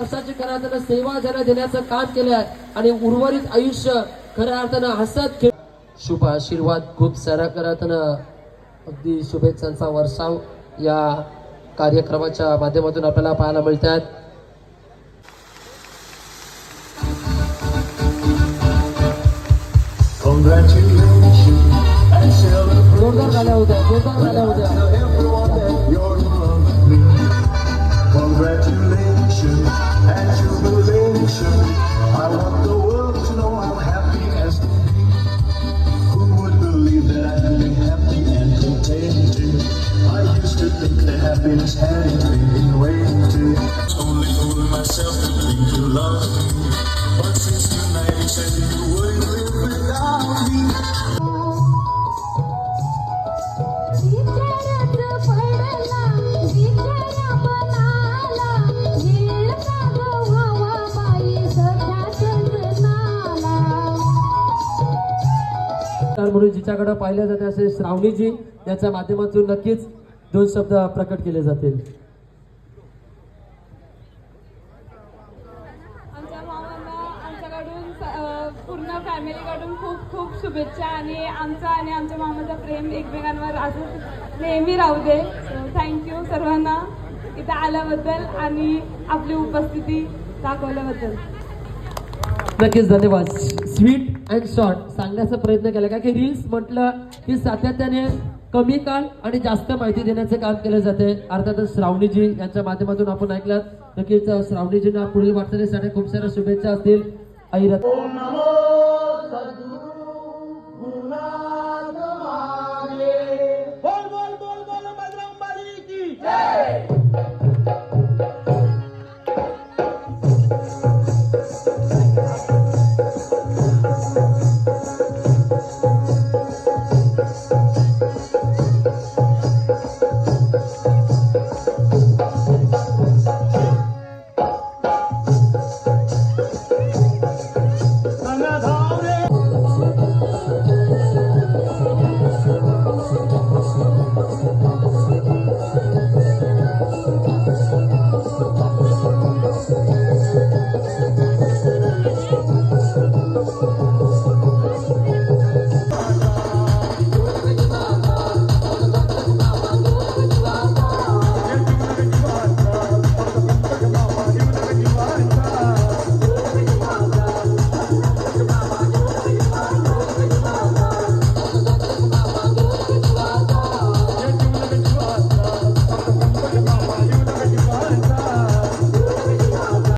वर्षाची खऱ्या अर्थानं सेवा ज्यांना देण्याचं काम केलं आहे आणि उर्वरित आयुष्य खऱ्या अर्थानं हसत खेळ शुभ आशीर्वाद खूप साऱ्या खऱ्या अर्थानं अगदी शुभेच्छांचा वर्षाव या कार्यक्रमाच्या माध्यमातून आपल्याला पाहायला मिळतात. जोरदार झाल्या होत्या जोरदार झाल्या होत्या. Congratulations and jubilation. I want the world to know how happy as can be. Who would believe that I could be happy and contented? I used to think that happiness had its been waiting. Only fooling myself to think you love me. But since tonight you said you wouldn't live without me. म्हणून जिच्याकडे पाहिलं जाते असे श्रावणीजी याच्या माध्यमातून नक्कीच दोन शब्द प्रकट केले जातील. आमच्या मामांना आमच्याकडून पूर्ण फॅमिलीकडून खूप खूप शुभेच्छा आणि आमच्या मामाचं प्रेम एकमेकांवर असं नेहमी राहू दे. थँक्यू सर्वांना इथं आल्याबद्दल आणि आपली उपस्थिती दाखवल्याबद्दल. नक्कीच धन्यवाद. स्वीट अँड शॉर्ट सांगण्याचा प्रयत्न केला का की रील्स म्हटलं की सातत्याने कमी काळ आणि जास्त माहिती देण्याचे काम केले जाते. अर्थातच श्रावणीजी यांच्या माध्यमातून आपण ऐकलात. नक्कीच श्रावणीजींना पुढील वाटचालीसाठी खूप साऱ्या शुभेच्छा असतील. आई